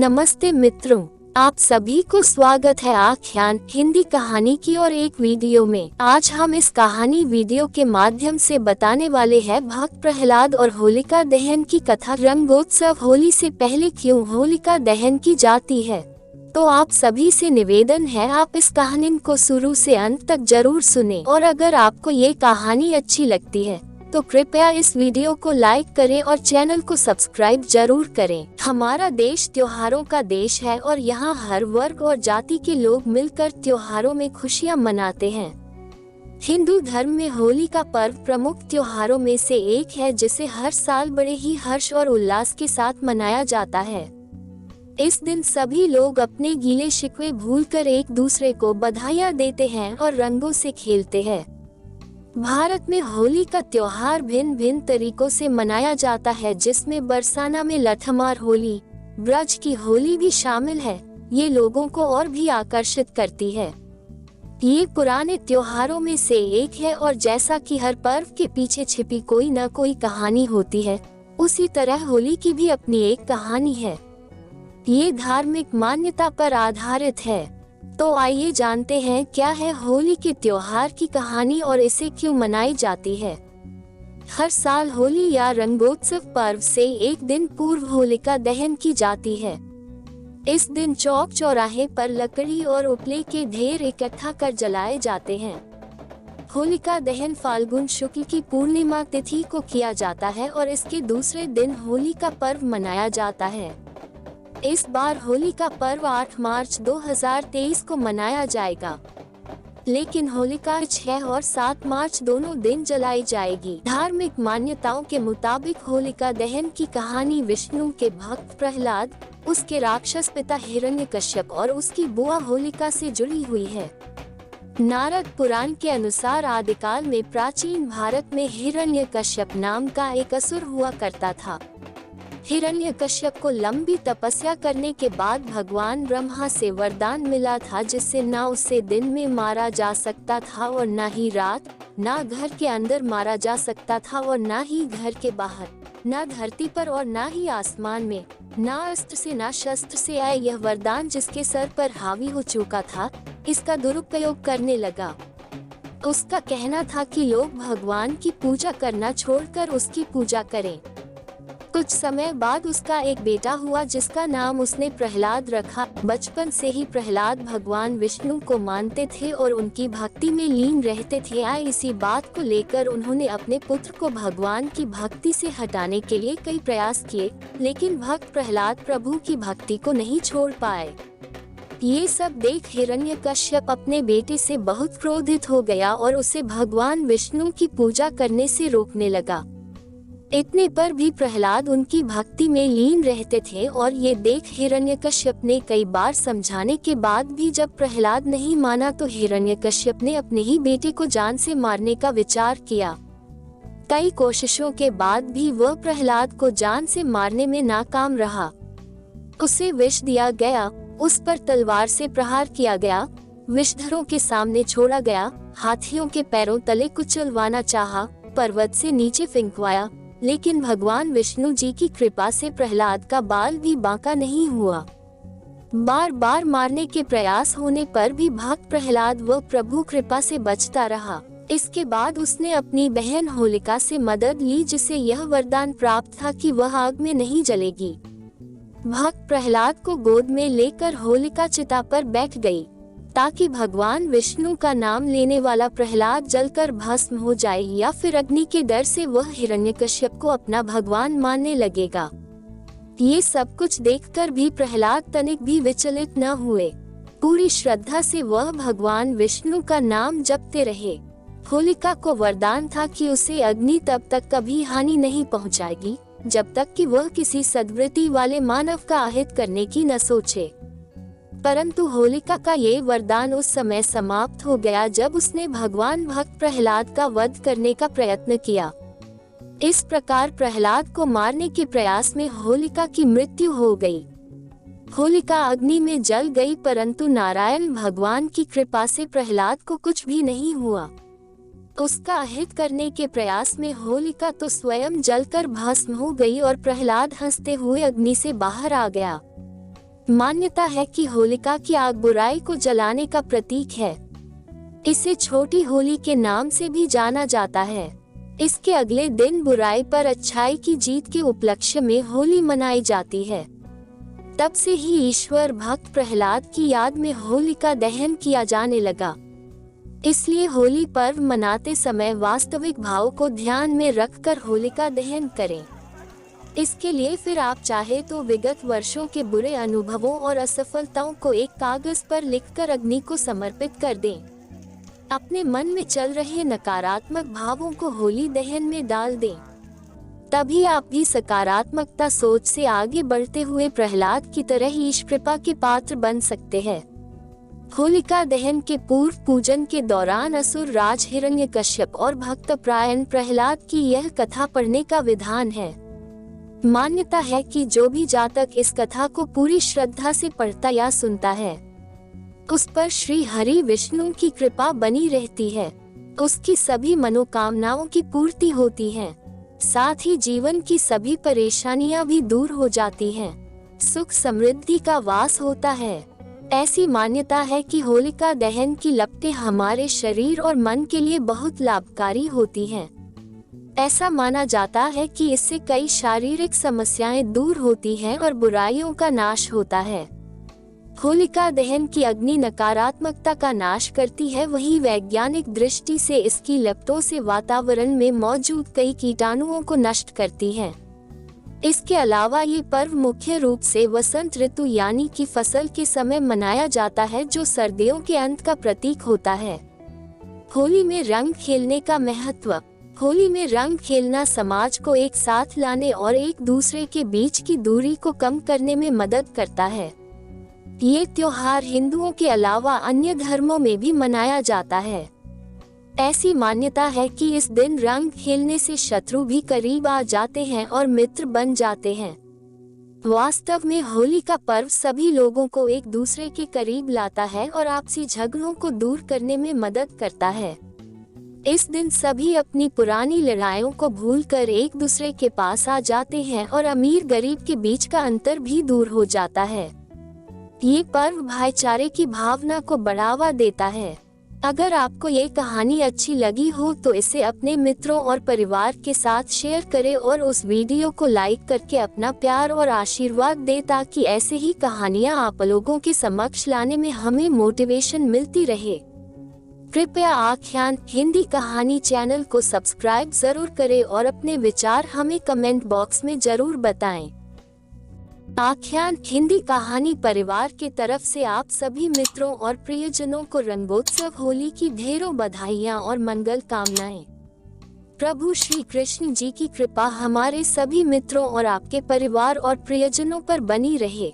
नमस्ते मित्रों, आप सभी को स्वागत है आख्यान हिंदी कहानी की और एक वीडियो में। आज हम इस कहानी वीडियो के माध्यम से बताने वाले हैं भक्त प्रहलाद और होलिका दहन की कथा। रंगोत्सव होली से पहले क्यों होलिका दहन की जाती है, तो आप सभी से निवेदन है आप इस कहानी को शुरू से अंत तक जरूर सुने। और अगर आपको ये कहानी अच्छी लगती है तो कृपया इस वीडियो को लाइक करें और चैनल को सब्सक्राइब जरूर करें। हमारा देश त्योहारों का देश है और यहाँ हर वर्ग और जाति के लोग मिलकर त्योहारों में खुशियाँ मनाते हैं। हिंदू धर्म में होली का पर्व प्रमुख त्योहारों में से एक है, जिसे हर साल बड़े ही हर्ष और उल्लास के साथ मनाया जाता है। इस दिन सभी लोग अपने गीले शिकवे भूलकर एक दूसरे को बधाइयाँ देते हैं और रंगों से खेलते हैं। भारत में होली का त्योहार भिन्न भिन्न तरीकों से मनाया जाता है, जिसमें बरसाना में लठमार होली, ब्रज की होली भी शामिल है। ये लोगों को और भी आकर्षित करती है। ये पुराने त्योहारों में से एक है और जैसा कि हर पर्व के पीछे छिपी कोई न कोई कहानी होती है, उसी तरह होली की भी अपनी एक कहानी है। ये धार्मिक मान्यता पर आधारित है। तो आइए जानते हैं क्या है होली के त्योहार की कहानी और इसे क्यों मनाई जाती है। हर साल होली या रंगोत्सव पर्व से एक दिन पूर्व होलिका दहन की जाती है। इस दिन चौक चौराहे पर लकड़ी और उपले के ढेर इकट्ठा कर जलाए जाते हैं। होलिका दहन फाल्गुन शुक्ल की पूर्णिमा तिथि को किया जाता है और इसके दूसरे दिन होली का पर्व मनाया जाता है। इस बार होली का पर्व 8 मार्च 2023 को मनाया जाएगा, लेकिन होलिका 6 और 7 मार्च दोनों दिन जलाई जाएगी। धार्मिक मान्यताओं के मुताबिक होलिका दहन की कहानी विष्णु के भक्त प्रहलाद, उसके राक्षस पिता हिरण्यकश्यप और उसकी बुआ होलिका से जुड़ी हुई है। नारद पुराण के अनुसार आदिकाल में प्राचीन भारत में हिरण्यकश्यप नाम का एक असुर हुआ करता था। हिरण्यकश्यप को लंबी तपस्या करने के बाद भगवान ब्रह्मा से वरदान मिला था, जिससे न उसे दिन में मारा जा सकता था और न ही रात, न घर के अंदर मारा जा सकता था और न ही घर के बाहर, न धरती पर और न ही आसमान में, न अस्त्र से न शस्त्र से आए। यह वरदान जिसके सर पर हावी हो चुका था, इसका दुरुपयोग करने लगा। उसका कहना था कि लोग भगवान की पूजा करना छोड़कर उसकी पूजा करें। कुछ समय बाद उसका एक बेटा हुआ, जिसका नाम उसने प्रहलाद रखा। बचपन से ही प्रहलाद भगवान विष्णु को मानते थे और उनकी भक्ति में लीन रहते थे। इसी बात को लेकर उन्होंने अपने पुत्र को भगवान की भक्ति से हटाने के लिए कई प्रयास किए, लेकिन भक्त प्रहलाद प्रभु की भक्ति को नहीं छोड़ पाए। ये सब देख हिरण्यकश्यप अपने बेटे से बहुत क्रोधित हो गया और उसे भगवान विष्णु की पूजा करने से रोकने लगा। इतने पर भी प्रहलाद उनकी भक्ति में लीन रहते थे और ये देख हिरण्यकश्यप ने कई बार समझाने के बाद भी जब प्रहलाद नहीं माना, तो हिरण्यकश्यप ने अपने ही बेटे को जान से मारने का विचार किया। कई कोशिशों के बाद भी वह प्रहलाद को जान से मारने में नाकाम रहा। उसे विष दिया गया, उस पर तलवार से प्रहार किया गया, विषधरों के सामने छोड़ा गया, हाथियों के पैरों तले कुचलवाना चाहा, पर्वत से नीचे फेंकवाया, लेकिन भगवान विष्णु जी की कृपा से प्रहलाद का बाल भी बांका नहीं हुआ। बार बार मारने के प्रयास होने पर भी भक्त प्रहलाद व प्रभु कृपा से बचता रहा। इसके बाद उसने अपनी बहन होलिका से मदद ली, जिसे यह वरदान प्राप्त था कि वह आग में नहीं जलेगी। भक्त प्रहलाद को गोद में लेकर होलिका चिता पर बैठ गई, ताकि भगवान विष्णु का नाम लेने वाला प्रहलाद जलकर भस्म हो जाए, या फिर अग्नि के डर से वह हिरण्यकश्यप को अपना भगवान मानने लगेगा। ये सब कुछ देखकर भी प्रहलाद तनिक भी विचलित न हुए। पूरी श्रद्धा से वह भगवान विष्णु का नाम जपते रहे। होलिका को वरदान था कि उसे अग्नि तब तक कभी हानि नहीं पहुंचाएगी, जब तक कि वह किसी सद्वृत्ति वाले मानव का अहित करने की न सोचे। परंतु होलिका का ये वरदान उस समय समाप्त हो गया जब उसने भगवान भक्त प्रहलाद का वध करने का प्रयत्न किया। इस प्रकार प्रहलाद को मारने के प्रयास में होलिका की मृत्यु हो गई। होलिका अग्नि में जल गई, परंतु नारायण भगवान की कृपा से प्रहलाद को कुछ भी नहीं हुआ। उसका अहित करने के प्रयास में होलिका तो स्वयं जलकर भस्म हो गई और प्रहलाद हंसते हुए अग्नि से बाहर आ गया। मान्यता है कि होलिका की आग बुराई को जलाने का प्रतीक है। इसे छोटी होली के नाम से भी जाना जाता है। इसके अगले दिन बुराई पर अच्छाई की जीत के उपलक्ष्य में होली मनाई जाती है। तब से ही ईश्वर भक्त प्रहलाद की याद में होलिका दहन किया जाने लगा। इसलिए होली पर्व मनाते समय वास्तविक भाव को ध्यान में रखकर होलिका दहन करें। इसके लिए फिर आप चाहे तो विगत वर्षों के बुरे अनुभवों और असफलताओं को एक कागज पर लिखकर अग्नि को समर्पित कर दें। अपने मन में चल रहे नकारात्मक भावों को होली दहन में डाल दें। तभी आप भी सकारात्मकता सोच से आगे बढ़ते हुए प्रहलाद की तरह ईश कृपा के पात्र बन सकते हैं। होलिका दहन के पूर्व पूजन के दौरान असुर राज हिरण्यकश्यप और भक्त प्रायण प्रहलाद की यह कथा पढ़ने का विधान है। मान्यता है कि जो भी जातक इस कथा को पूरी श्रद्धा से पढ़ता या सुनता है, उस पर श्री हरि विष्णु की कृपा बनी रहती है। उसकी सभी मनोकामनाओं की पूर्ति होती है। साथ ही जीवन की सभी परेशानियां भी दूर हो जाती हैं। सुख समृद्धि का वास होता है। ऐसी मान्यता है कि होलिका दहन की लपटें हमारे शरीर और मन के लिए बहुत लाभकारी होती हैं। ऐसा माना जाता है कि इससे कई शारीरिक समस्याएं दूर होती हैं और बुराइयों का नाश होता है। होलिका दहन की अग्नि नकारात्मकता का नाश करती है, वही वैज्ञानिक दृष्टि से इसकी लपटों से वातावरण में मौजूद कई कीटाणुओं को नष्ट करती है। इसके अलावा ये पर्व मुख्य रूप से वसंत ऋतु यानी कि फसल के समय मनाया जाता है, जो सर्दियों के अंत का प्रतीक होता है। होली में रंग खेलने का महत्व। होली में रंग खेलना समाज को एक साथ लाने और एक दूसरे के बीच की दूरी को कम करने में मदद करता है। ये त्योहार हिंदुओं के अलावा अन्य धर्मों में भी मनाया जाता है। ऐसी मान्यता है कि इस दिन रंग खेलने से शत्रु भी करीब आ जाते हैं और मित्र बन जाते हैं। वास्तव में होली का पर्व सभी लोगों को एक दूसरे के करीब लाता है और आपसी झगड़ों को दूर करने में मदद करता है। इस दिन सभी अपनी पुरानी लड़ाइयों को भूलकर एक दूसरे के पास आ जाते हैं और अमीर गरीब के बीच का अंतर भी दूर हो जाता है। ये पर्व भाईचारे की भावना को बढ़ावा देता है। अगर आपको ये कहानी अच्छी लगी हो तो इसे अपने मित्रों और परिवार के साथ शेयर करें और उस वीडियो को लाइक करके अपना प्यार और आशीर्वाद दें, ताकि ऐसे ही कहानियाँ आप लोगों के समक्ष लाने में हमें मोटिवेशन मिलती रहे। कृपया आख्यान हिंदी कहानी चैनल को सब्सक्राइब जरूर करें और अपने विचार हमें कमेंट बॉक्स में जरूर बताएं। आख्यान हिंदी कहानी परिवार के तरफ से आप सभी मित्रों और प्रियजनों को रंगोत्सव होली की ढेरों बधाइयाँ और मंगल कामनाएं। प्रभु श्री कृष्ण जी की कृपा हमारे सभी मित्रों और आपके परिवार और प्रियजनों पर बनी रहे।